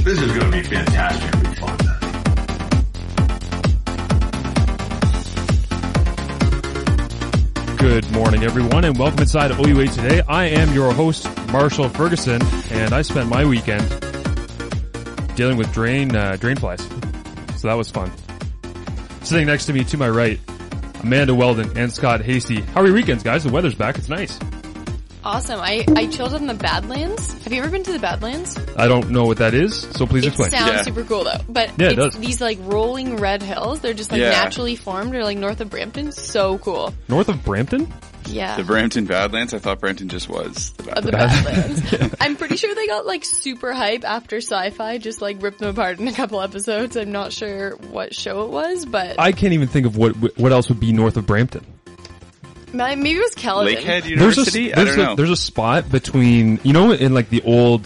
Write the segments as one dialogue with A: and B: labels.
A: This is going to be fantastic. It'll be fun.
B: Good morning, everyone, and welcome inside OUA Today. I am your host, Marshall Ferguson, and I spent my weekend dealing with drain flies. So that was fun. Sitting next to me to my right, Amanda Weldon and Scott Hasty. How are your weekends, guys? The weather's back. It's nice.
C: Awesome. I chilled in the Badlands. Have you ever been to the Badlands?
B: I don't know what that is, so please explain.
C: It sounds super cool though. But
B: yeah,
C: it's these like rolling red hills. They're just like naturally formed. They're like north of Brampton. So cool.
B: North of Brampton?
C: Yeah.
D: The Brampton Badlands? I thought Brampton just was the Badlands.
C: The Badlands. I'm pretty sure they got like super hype after Sci-Fi just like ripped them apart in a couple episodes. I'm not sure what show it was, but
B: I can't even think of what else would be north of Brampton.
C: Maybe it was Caledon.
D: Lakehead University? I don't know.
B: There's a spot between, you know, in like the old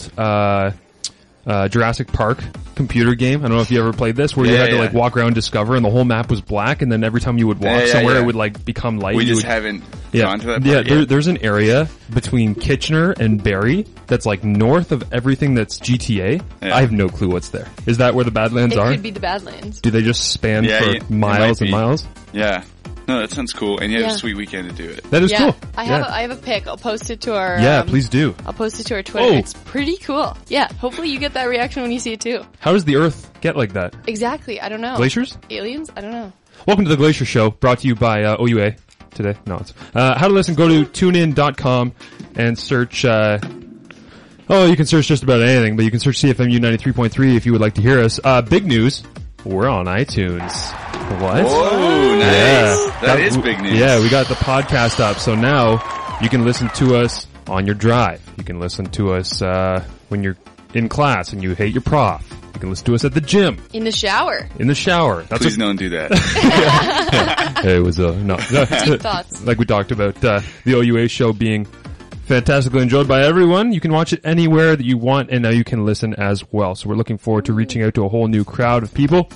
B: Jurassic Park computer game. I don't know if you ever played this, where you had to like walk around Discover, and the whole map was black, and then every time you would walk somewhere, it would like become light.
D: We just haven't gone to that part
B: yet. There's an area between Kitchener and Barrie that's like north of everything that's GTA. Yeah. I have no clue what's there. Is that where the Badlands are?
C: It could be the Badlands.
B: Do they just span for miles and miles?
D: Yeah. No, that sounds cool, and you had a sweet weekend to do it.
B: That is cool.
C: I have a pic. I'll post it to our...
B: Yeah, please do.
C: I'll post it to our Twitter. It's pretty cool. Yeah, hopefully you get that reaction when you see it too.
B: How does the Earth get like that?
C: Exactly, I don't know.
B: Glaciers?
C: Aliens? I don't know.
B: Welcome to the Glacier Show, brought to you by OUA today. No, it's... how to listen, go to tunein.com and search... you can search just about anything, but you can search CFMU 93.3 if you would like to hear us. Big news, we're on iTunes. What?
D: Whoa, nice.
B: Yeah.
D: That is big news.
B: Yeah, we got the podcast up, so now you can listen to us on your drive. You can listen to us when you're in class and you hate your prof. You can listen to us at the gym.
C: In the shower.
B: In the shower.
D: Please don't do that.
B: It was no.
C: Deep thoughts.
B: Like we talked about the OUA show being fantastically enjoyed by everyone. You can watch it anywhere that you want, and now you can listen as well. So we're looking forward to reaching out to a whole new crowd of people.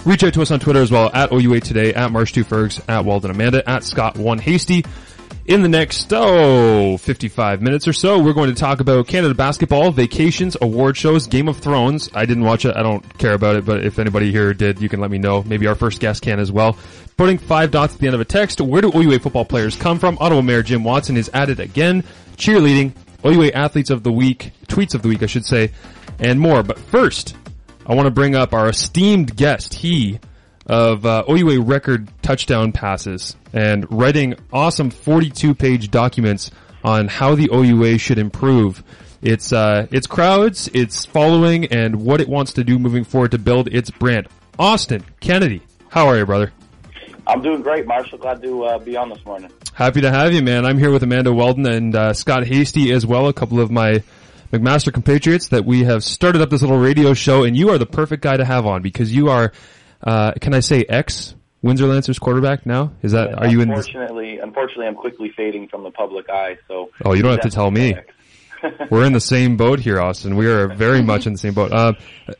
B: Reach out to us on Twitter as well, at OUA Today, at Marsh2Fergs, at Walden Amanda, at Scott1Hasty. In the next, 55 minutes or so, we're going to talk about Canada basketball, vacations, award shows, Game of Thrones. I didn't watch it. I don't care about it, but if anybody here did, you can let me know. Maybe our first guest can as well. Putting 5 dots at the end of a text. Where do OUA football players come from? Ottawa Mayor Jim Watson is at it again. Cheerleading, OUA athletes of the week, tweets of the week, I should say, and more. But first, I want to bring up our esteemed guest, of OUA record touchdown passes and writing awesome 42-page documents on how the OUA should improve its crowds, its following, and what it wants to do moving forward to build its brand. Austin Kennedy, how are you, brother?
E: I'm doing great, Marshall. Glad to be on this morning.
B: Happy to have you, man. I'm here with Amanda Weldon and Scott Hasty as well, a couple of my McMaster compatriots that we have started up this little radio show, and you are the perfect guy to have on because you are, can I say ex-Windsor Lancers quarterback now? Is that, are you in this?
E: Unfortunately, I'm quickly fading from the public eye, so.
B: Oh, you don't have to tell me. We're in the same boat here, Austin. We are very much in the same boat.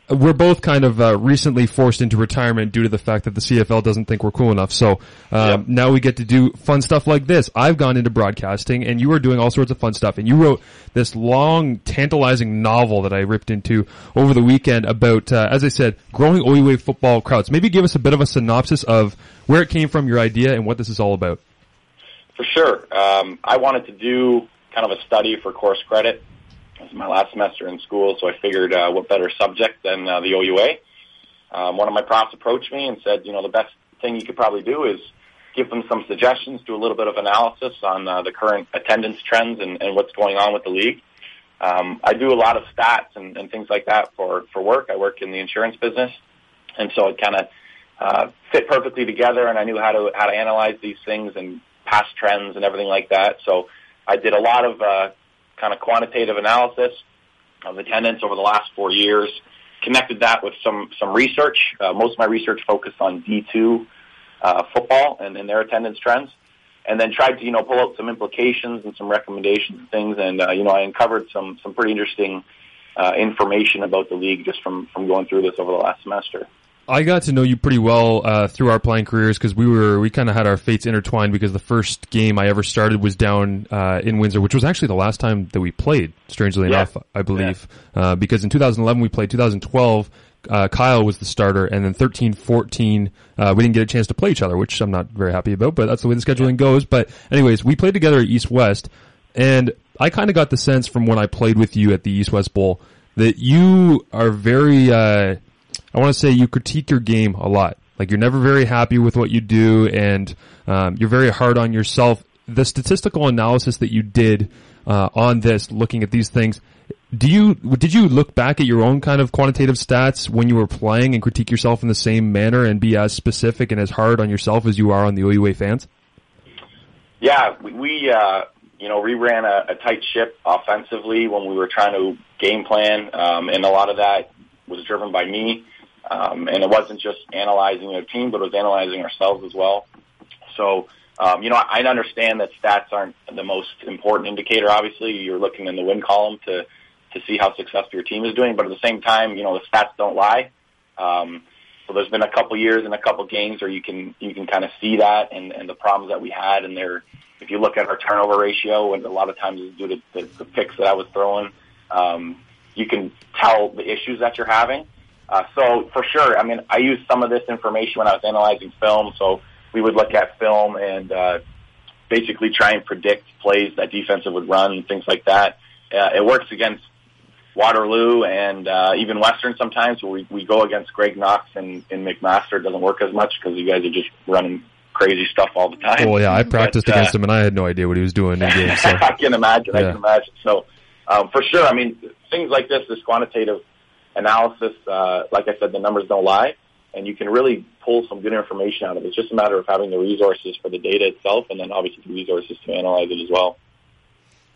B: We're both kind of recently forced into retirement due to the fact that the CFL doesn't think we're cool enough. So now we get to do fun stuff like this. I've gone into broadcasting, and you are doing all sorts of fun stuff. And you wrote this long, tantalizing novel that I ripped into over the weekend about, as I said, growing OUA football crowds. Maybe give us a bit of a synopsis of where it came from, your idea, and what this is all about.
E: For sure. I wanted to do kind of a study for course credit. It was my last semester in school, so I figured what better subject than the OUA. One of my profs approached me and said, the best thing you could probably do is give them some suggestions, do a little bit of analysis on the current attendance trends and what's going on with the league. I do a lot of stats and things like that for work. I work in the insurance business, and so it kind of fit perfectly together, and I knew how to analyze these things and past trends and everything like that. So I did a lot of kind of quantitative analysis of attendance over the last 4 years, connected that with some research. Most of my research focused on D2 football and their attendance trends, and then tried to, pull out some implications and some recommendations and things. And, I uncovered some pretty interesting information about the league just from going through this over the last semester.
B: I got to know you pretty well through our playing careers because we kind of had our fates intertwined because the first game I ever started was down in Windsor, which was actually the last time that we played, strangely enough, I believe. Because in 2011 we played, 2012 Kyle was the starter, and then 13-14 we didn't get a chance to play each other, which I'm not very happy about, but that's the way the scheduling goes. But anyways, we played together at East-West, and I kind of got the sense from when I played with you at the East-West Bowl that you are very, I want to say you critique your game a lot. Like, you're never very happy with what you do, and you're very hard on yourself. The statistical analysis that you did on this, looking at these things, did you look back at your own kind of quantitative stats when you were playing and critique yourself in the same manner and be as specific and as hard on yourself as you are on the OUA fans?
E: Yeah, we ran a tight ship offensively when we were trying to game plan, and a lot of that was driven by me. And it wasn't just analyzing a team, but it was analyzing ourselves as well. So, I understand that stats aren't the most important indicator. Obviously, you're looking in the win column to see how successful your team is doing, but at the same time, the stats don't lie. So there's been a couple years and a couple games where you can kind of see that and the problems that we had. And if you look at our turnover ratio, and a lot of times it's due to the picks that I was throwing, you can tell the issues that you're having. So for sure, I used some of this information when I was analyzing film. So we would look at film and basically try and predict plays that defensive would run and things like that. It works against Waterloo and even Western sometimes, where we go against Greg Knox and McMaster. It doesn't work as much because you guys are just running crazy stuff all the time.
B: Well, yeah, I practiced against him, and I had no idea what he was doing in games. So.
E: I can imagine. So for sure, things like this quantitative analysis, like I said, the numbers don't lie, and you can really pull some good information out of it. It's just a matter of having the resources for the data itself, and then obviously the resources to analyze it as well.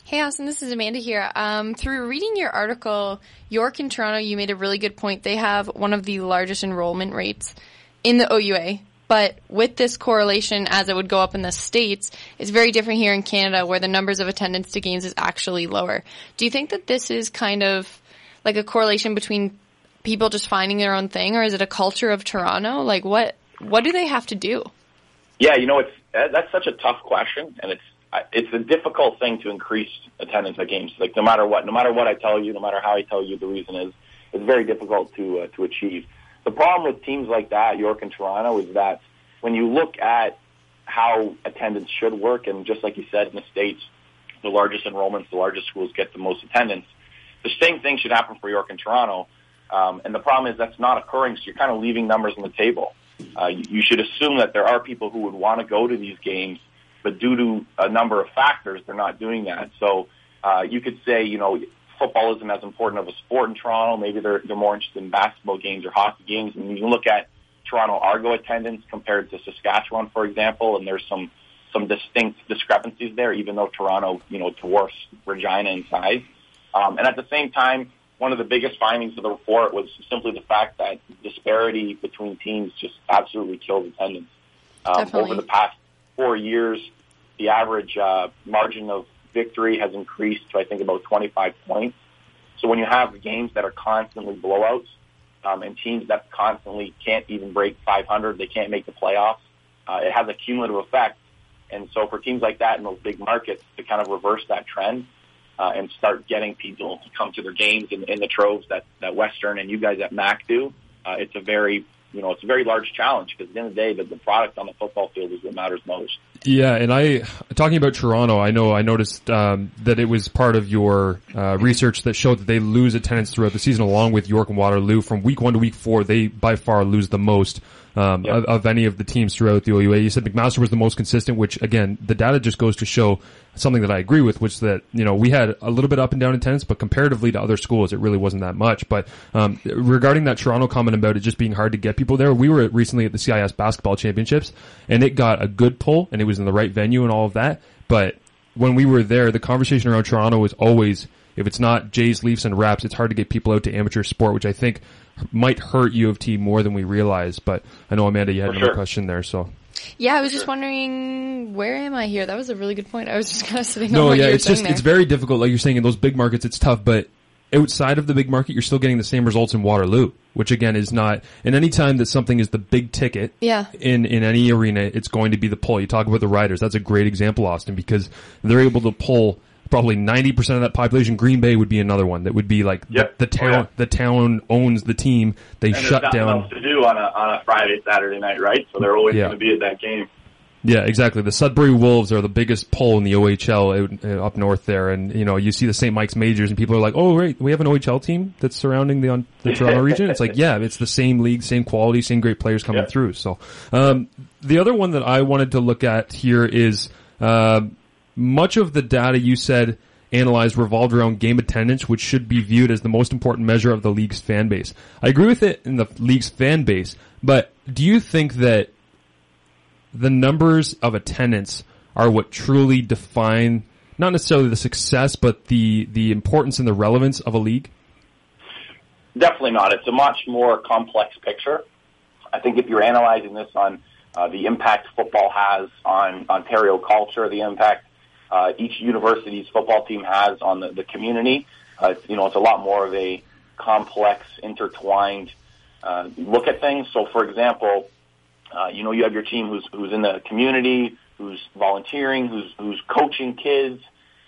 C: Hey, Austin, this is Amanda here. Through reading your article, York and Toronto, you made a really good point. They have one of the largest enrollment rates in the OUA, but with this correlation, as it would go up in the States, it's very different here in Canada, where the numbers of attendance to games is actually lower. Do you think that this is kind of like a correlation between people just finding their own thing, or is it a culture of Toronto? Like, what do they have to do?
E: Yeah, that's such a tough question, and it's a difficult thing to increase attendance at games. Like, no matter what I tell you, no matter how I tell you, the reason is it's very difficult to achieve. The problem with teams like that, York and Toronto, is that when you look at how attendance should work, and just like you said, in the States, the largest enrollments, the largest schools get the most attendance, the same thing should happen for York and Toronto. And the problem is that's not occurring, so you're kind of leaving numbers on the table. You should assume that there are people who would want to go to these games, but due to a number of factors, they're not doing that. So you could say, football isn't as important of a sport in Toronto. Maybe they're more interested in basketball games or hockey games. And you can look at Toronto Argo attendance compared to Saskatchewan, for example, and there's some distinct discrepancies there, even though Toronto, dwarfs Regina in size. And at the same time, one of the biggest findings of the report was simply the fact that disparity between teams just absolutely kills attendance. Over the past 4 years, the average margin of victory has increased to, I think, about 25 points. So when you have games that are constantly blowouts and teams that constantly can't even break 500, they can't make the playoffs, it has a cumulative effect. And so for teams like that in those big markets to kind of reverse that trend and start getting people to come to their games in the troves that Western and you guys at MAC do, it's a very large challenge, because at the end of the day, the product on the football field is what matters most.
B: Yeah, and talking about Toronto, I noticed that it was part of your research that showed that they lose attendance throughout the season, along with York and Waterloo. From week 1 to week 4, they by far lose the most of any of the teams throughout the OUA. You said McMaster was the most consistent, which, again, the data just goes to show something that I agree with, which that, we had a little bit up and down attendance, but comparatively to other schools, it really wasn't that much. But regarding that Toronto comment about it just being hard to get people there, we were recently at the CIS Basketball Championships, and it got a good pull, and it was in the right venue and all of that. But when we were there, the conversation around Toronto was always, if it's not Jays, Leafs, and Raps, it's hard to get people out to amateur sport, which I think might hurt U of T more than we realize. But I know, Amanda, you had another question there, so.
C: Yeah, I was just wondering, where am I here? That was a really good point. I was just kind of sitting on what you were saying there.
B: It's very difficult. Like you're saying, in those big markets, it's tough, but outside of the big market, you're still getting the same results in Waterloo, which again is not, and any time that something is the big ticket in any arena, it's going to be the pull. You talk about the Riders. That's a great example, Austin, because they're able to pull probably 90% of that population. Green Bay would be another one that would be like the town. The town owns the team. They shut down.
E: There's nothing else to do on a Friday, Saturday night, right? So they're always going to be at that game.
B: Yeah, exactly. The Sudbury Wolves are the biggest pull in the OHL up north there, and you see the St. Mike's Majors, and people are like, "Oh, right, we have an OHL team that's surrounding the Toronto region." It's like, yeah, it's the same league, same quality, same great players coming through. So, the other one that I wanted to look at here is much of the data you said analyzed revolved around game attendance, which should be viewed as the most important measure of the league's fan base. I agree with it in the league's fan base, but do you think that the numbers of attendance are what truly define not necessarily the success, but the importance and the relevance of a league?
E: Definitely not. It's a much more complex picture. I think if you're analyzing this on the impact football has on Ontario culture, the impact each university's football team has on the community, it's a lot more of a complex, intertwined look at things. So, for example, you have your team who's in the community, who's volunteering, who's coaching kids.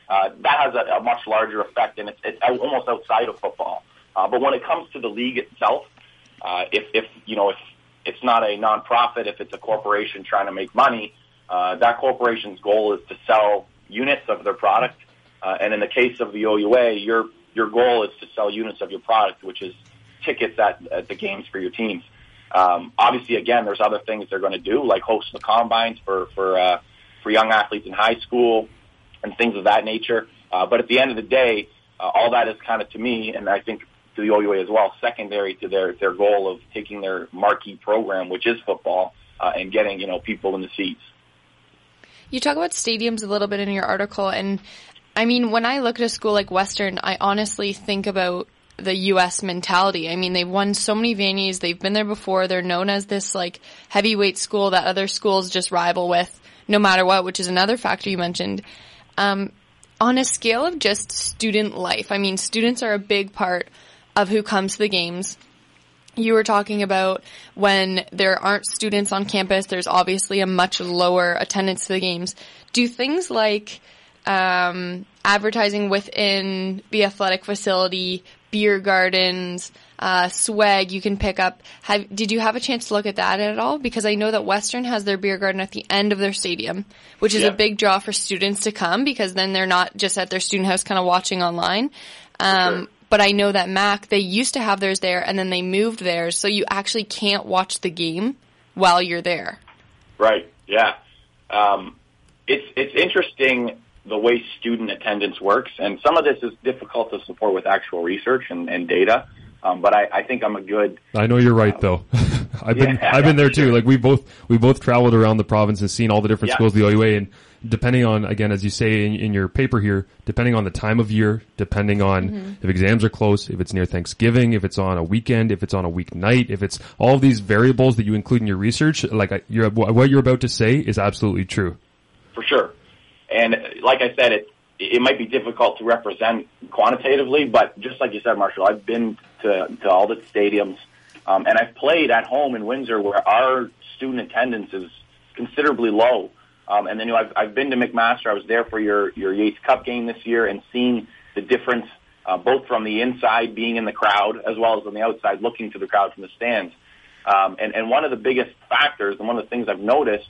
E: That has a much larger effect, and it's almost outside of football. But when it comes to the league itself, if it's not a nonprofit, if it's a corporation trying to make money, that corporation's goal is to sell units of their product. And in the case of the OUA, your goal is to sell units of your product, which is tickets at the games for your teams. Obviously, again, there's other things they're going to do, like host the combines for young athletes in high school and things of that nature. But at the end of the day, all that is kind of, to me, and I think to the OUA as well, secondary to their goal of taking their marquee program, which is football, and getting people in the seats.
C: You talk about stadiums a little bit in your article, and I mean, when I look at a school like Western, I honestly think about the U.S. mentality. I mean, they've won so many venues. They've been there before. They're known as this like heavyweight school that other schools just rival with no matter what, which is another factor you mentioned. On a scale of just student life, I mean, students are a big part of who comes to the games. You were talking about when there aren't students on campus, there's obviously a much lower attendance to the games. Do things like advertising within the athletic facility, beer gardens, swag you can pick up, did you have a chance to look at that at all? Because I know that Western has their beer garden at the end of their stadium, which is a big draw for students to come, because then they're not just at their student house kind of watching online. Sure. But I know that Mac, they used to have theirs there, and then they moved theirs, so you actually can't watch the game while you're there.
E: Right, yeah. It's interesting the way student attendance works, and some of this is difficult to support with actual research and data, but I think I'm a good...
B: I know you're right, though. I've been there, too. Like, we both traveled around the province and seen all the different schools of the OUA, and depending on, again, as you say in your paper here, depending on the time of year, depending on if exams are close, if it's near Thanksgiving, if it's on a weekend, if it's on a weeknight, if it's all of these variables that you include in your research, like what you're about to say is absolutely true.
E: For sure. And like I said, it might be difficult to represent quantitatively, but just like you said, Marshall, I've been to all the stadiums, and I've played at home in Windsor where our student attendance is considerably low. And then I've been to McMaster. I was there for your Yates Cup game this year, and seeing the difference both from the inside being in the crowd as well as on the outside looking to the crowd from the stands. And one of the biggest factors, and one of the things I've noticed,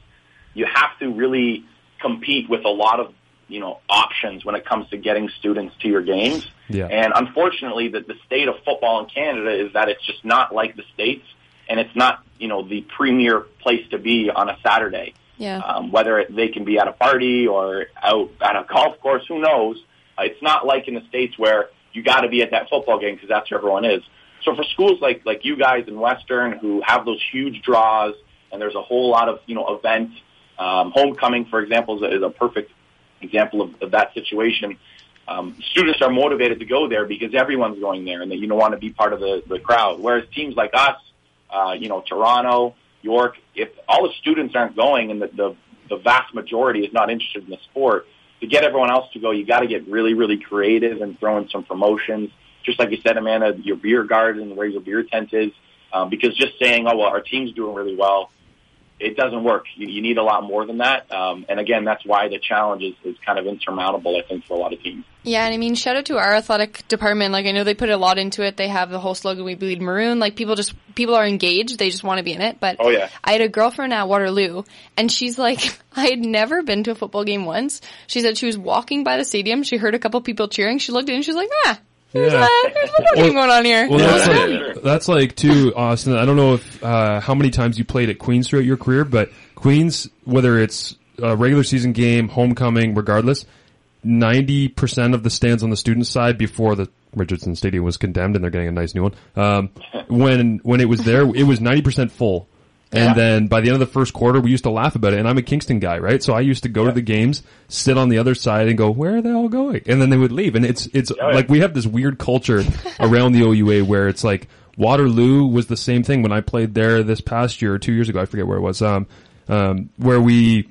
E: you have to really compete with a lot of options when it comes to getting students to your games. Yeah. And unfortunately, the state of football in Canada is that it's just not like the States, and it's not the premier place to be on a Saturday.
C: Yeah.
E: Whether they can be at a party or out at a golf course, who knows? It's not like in the States where you got to be at that football game because that's where everyone is. So for schools like you guys in Western who have those huge draws, and there's a whole lot of events, homecoming, for example, is a perfect example of that situation. Students are motivated to go there because everyone's going there, and that want to be part of the crowd. Whereas teams like us, Toronto, York, if all the students aren't going and the vast majority is not interested in the sport, to get everyone else to go, you got to get really, really creative and throw in some promotions. just like you said, Amanda, your beer garden, where your beer tent is, because just saying, oh, well, our team's doing really well, it doesn't work. You need a lot more than that. And again, that's why the challenge is kind of insurmountable, I think, for a lot of teams.
C: Yeah, and I mean, shout out to our athletic department. Like, I know they put a lot into it. They have the whole slogan, "We bleed maroon." Like, people are engaged. They just want to be in it. But
E: oh, yeah.
C: I had a girlfriend at Waterloo, and she's like, I had never been to a football game once. She said she was walking by the stadium. She heard a couple people cheering. She looked in and she was like, there's a football game going on here.
B: Well, that's like too, Austin. I don't know if how many times you played at Queens throughout your career, but Queens, whether it's a regular season game, homecoming, regardless, 90% of the stands on the student side before the Richardson Stadium was condemned, and they're getting a nice new one. When it was there, it was 90% full. And then by the end of the first quarter, we used to laugh about it. And I'm a Kingston guy, right? So I used to go to the games, sit on the other side and go, where are they all going? And then they would leave. And it's like we have this weird culture around the OUA where it's like Waterloo was the same thing when I played there this past year or 2 years ago. I forget where it was. Where we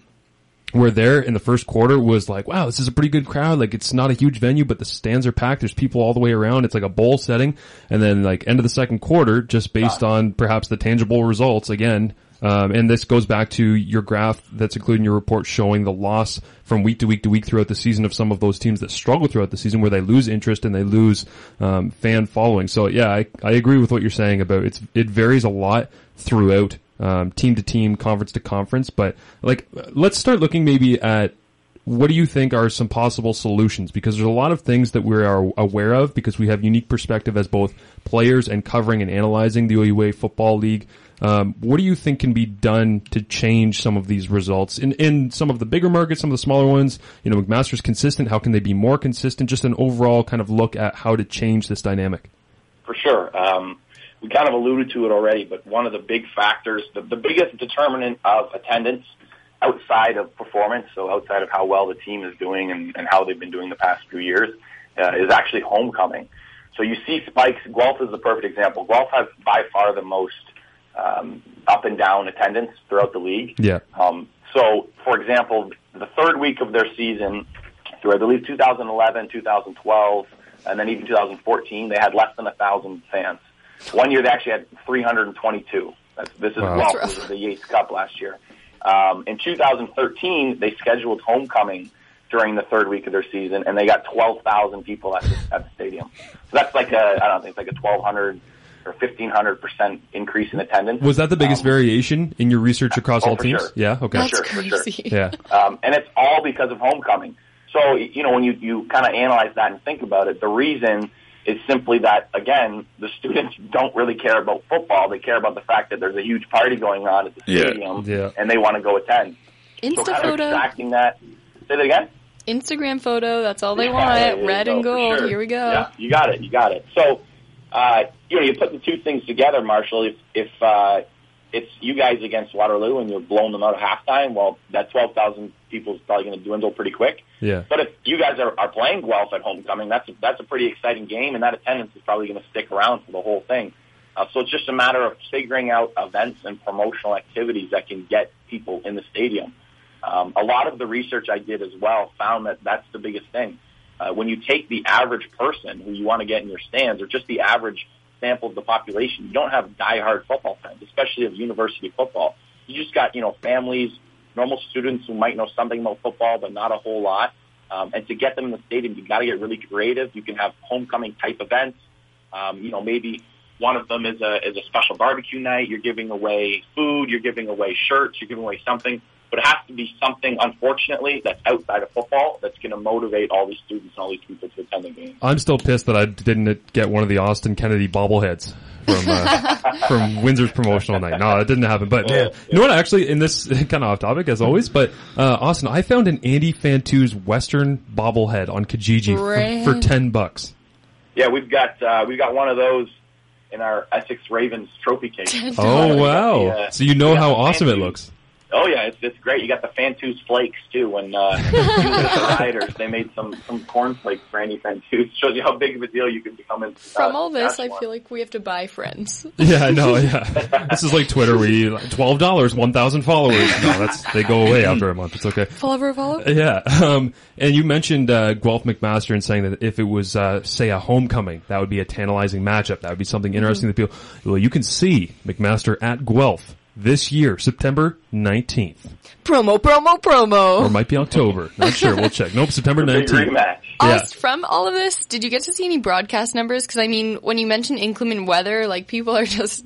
B: were there in the first quarter was like, wow, this is a pretty good crowd. Like, it's not a huge venue, but the stands are packed. There's people all the way around. It's like a bowl setting. And then like end of the second quarter, just based on perhaps the tangible results again. And this goes back to your graph that's included in your report showing the loss from week to week to week throughout the season of some of those teams that struggle throughout the season where they lose interest and they lose, fan following. So yeah, I agree with what you're saying about it varies a lot throughout team to team, conference to conference. But like, let's start looking maybe at what do you think are some possible solutions? Because there's a lot of things that we are aware of because we have unique perspective as both players and covering and analyzing the OUA Football League. What do you think can be done to change some of these results in some of the bigger markets, some of the smaller ones? You know, McMaster's consistent. How can they be more consistent? Just an overall kind of look at how to change this dynamic.
E: For sure. We kind of alluded to it already, but one of the big factors, the biggest determinant of attendance outside of performance, so outside of how well the team is doing and how they've been doing the past few years, is actually homecoming. So you see spikes. Guelph is the perfect example. Guelph has by far the most up and down attendance throughout the league.
B: Yeah.
E: So, for example, the third week of their season, through I believe 2011, 2012, and then even 2014, they had less than 1,000 fans. One year they actually had 322. This is Guelph. This was the Yates Cup last year. In 2013, they scheduled homecoming during the third week of their season, and they got 12,000 people at the stadium. So that's like it's like a 1,200 or 1,500% increase in attendance.
B: Was that the biggest variation in your research across all teams?
E: Sure.
B: Yeah, okay.
C: That's
E: crazy.
C: For sure.
B: Yeah.
E: And it's all because of homecoming. So, you know, when you kind of analyze that and think about it, the reason is simply that, again, the students don't really care about football. They care about the fact that there's a huge party going on at the stadium, and they want to go attend. So kind of extracting that. Say that again?
C: Instagram photo, that's all they want. Red and gold. Sure. Here we go.
E: Yeah, you got it. So, you know, you put the two things together, Marshall. If it's you guys against Waterloo and you're blowing them out at halftime, well, that 12,000 people is probably going to dwindle pretty quick.
B: Yeah.
E: But if you guys are playing Guelph at homecoming, that's a pretty exciting game, and that attendance is probably going to stick around for the whole thing. So it's just a matter of figuring out events and promotional activities that can get people in the stadium. A lot of the research I did as well found that that's the biggest thing. When you take the average person who you want to get in your stands, or just the average sample of the population, you don't have diehard football fans, especially of university football. You just got, you know, families, normal students who might know something about football, but not a whole lot. And to get them in the stadium, you got to get really creative. You can have homecoming type events. You know, maybe one of them is a special barbecue night. You're giving away food. You're giving away shirts. You're giving away something. But it has to be something, unfortunately, that's outside of football that's going to motivate all these students and all these people to attend the game.
B: I'm still pissed that I didn't get one of the Austin Kennedy bobbleheads from Windsor's promotional night. No, it didn't happen. But you know what? Actually, in this kind of off topic as always, but Austin, I found an Andy Fantu's Western bobblehead on Kijiji for $10.
E: Yeah, we've got one of those in our Essex Ravens trophy case.
B: Oh wow! So you know how awesome it looks.
E: Oh yeah, it's great. You got the Fantus flakes too. When you the riders, they made some corn flakes for any Fantus. Shows you how big of a deal you can become in.
C: From all this, I feel like we have to buy friends.
B: Yeah, I know. Yeah, this is like Twitter. $12, 1,000 followers. No, they go away after a month. It's okay.
C: Follow.
B: Yeah. And you mentioned Guelph McMaster and saying that if it was say a homecoming, that would be a tantalizing matchup. That would be something interesting to people. Well, you can see McMaster at Guelph this year, September 19th.
C: Promo.
B: Or it might be October. Not sure. We'll check. Nope, September 19th.
C: Yeah. From all of this, did you get to see any broadcast numbers? Because, I mean, when you mention inclement weather, like, people are just,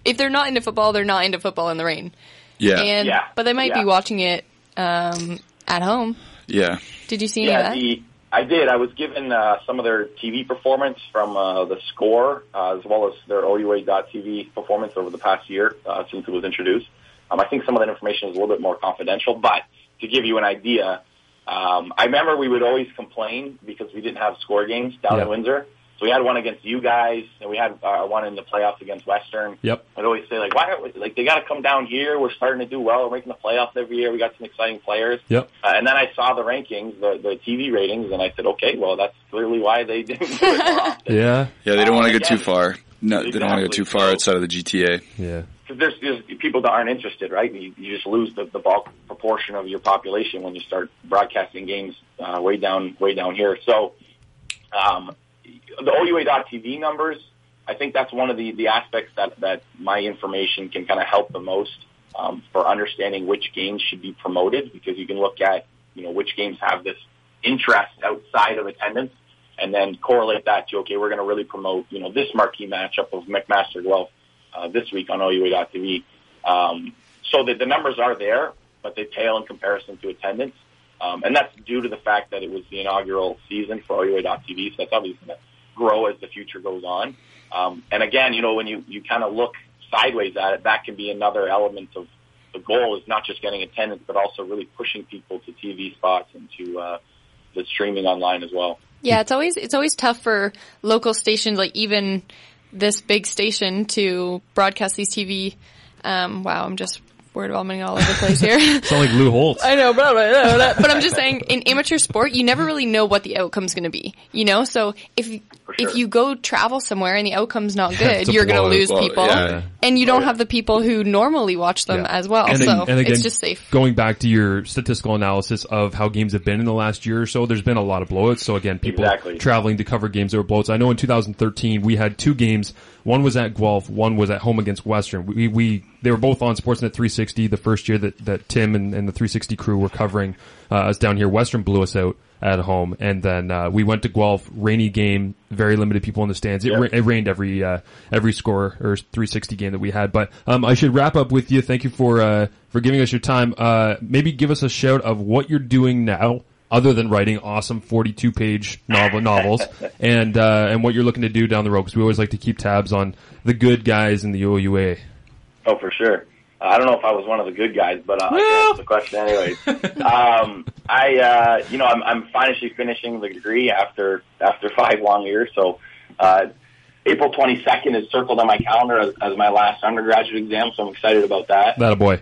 C: if they're not into football, they're not into football in the rain.
D: Yeah.
C: But they might be watching it at home.
D: Yeah.
C: Did you see any of that?
E: I did. I was given some of their TV performance from the Score, as well as their OUA.TV performance over the past year since it was introduced. I think some of that information is a little bit more confidential, but to give you an idea, I remember we would always complain because we didn't have Score games down in Windsor. So we had one against you guys, and we had one in the playoffs against Western.
B: Yep.
E: I'd always say, like, why aren't we, like, they got to come down here. We're starting to do well. We're making the playoffs every year. We got some exciting players.
B: Yep.
E: And then I saw the rankings, the TV ratings, and I said, okay, well, that's clearly why they didn't do it more often.
B: Yeah,
D: they don't want to go too far. No, they don't want to go too far outside of the GTA.
B: Yeah.
E: Because there's people that aren't interested, right? You just lose the bulk proportion of your population when you start broadcasting games way down here. So the OUA.TV numbers, I think that's one of the aspects that my information can kind of help the most for understanding which games should be promoted, because you can look at, which games have this interest outside of attendance and then correlate that to, okay, we're going to really promote, this marquee matchup of McMaster Guelph this week on OUA.TV. So that the numbers are there, but they pale in comparison to attendance. And that's due to the fact that it was the inaugural season for OUA.TV, so that's obviously going to grow as the future goes on. And again, when you kind of look sideways at it, that can be another element of the goal, is not just getting attendance, but also really pushing people to TV spots and to the streaming online as well.
C: Yeah, it's always tough for local stations, like even this big station, to broadcast these TV. Wow, I'm just word vomiting all over the place here.
B: Sound like Lou Holtz.
C: I know, but I'm just saying, in amateur sport, you never really know what the outcome's going to be. So if you go travel somewhere and the outcome's not good, you're going to lose people, and you don't have the people who normally watch them as well. And again, it's just safe.
B: Going back to your statistical analysis of how games have been in the last year or so, there's been a lot of blowouts. So again, people traveling to cover games that were blowouts. I know in 2013 we had two games. One was at Guelph, one was at home against Western. They were both on Sportsnet 360 the first year that Tim and the 360 crew were covering us down here. Western blew us out at home, and then we went to Guelph, rainy game, very limited people in the stands. It rained every score or 360 game that we had. But I should wrap up with you. Thank you for giving us your time. Maybe give us a shout of what you're doing now, other than writing awesome 42-page novels, and what you're looking to do down the road, because we always like to keep tabs on the good guys in the OUA.
E: Oh, for sure. I don't know if I was one of the good guys, but I can answer the question anyways. I'm finally finishing the degree after 5 long years. So April 22nd is circled on my calendar as my last undergraduate exam, so I'm excited about that.
B: That a boy.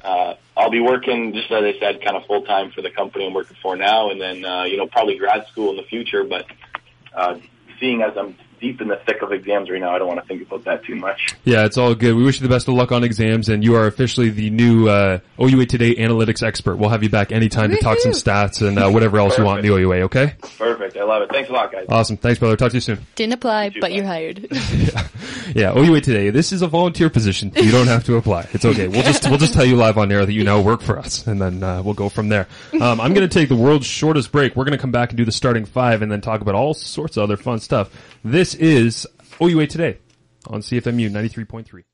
E: I'll be working, just as I said, kind of full-time for the company I'm working for now, and then, probably grad school in the future. But seeing as I'm deep in the thick of exams right now, I don't want to think about that too much.
B: Yeah, it's all good. We wish you the best of luck on exams, and you are officially the new OUA Today analytics expert. We'll have you back anytime to talk some stats and whatever else you want in the OUA, okay?
E: Perfect. I love it. Thanks a lot, guys.
B: Awesome. Thanks, brother. Talk to you soon.
C: Didn't apply, but you're hired.
B: Yeah, OUA Today. This is a volunteer position. You don't have to apply. It's okay. We'll just tell you live on air that you now work for us, and then we'll go from there. I'm going to take the world's shortest break. We're going to come back and do the starting five and then talk about all sorts of other fun stuff. This is OUA Today on CFMU 93.3.